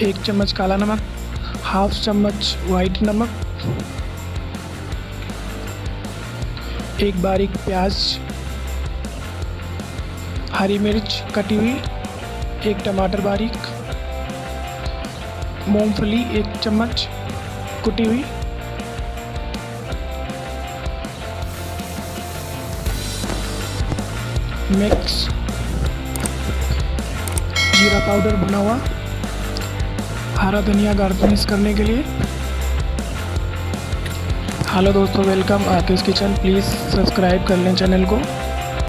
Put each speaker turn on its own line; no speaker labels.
1 चम्मच काला नमक, हाफ चम्मच वाइट नमक, 1 बारीक प्याज, हरी मिर्च कटी हुई, 1 टमाटर बारीक, मूंगफली 1 चम्मच कुटी हुई, मिक्स, जीरा पाउडर भुना हुआ, हरा धनिया गार्निश करने के लिए। हेलो दोस्तों, welcome Atish kitchen. Please subscribe कर लें चैनल को।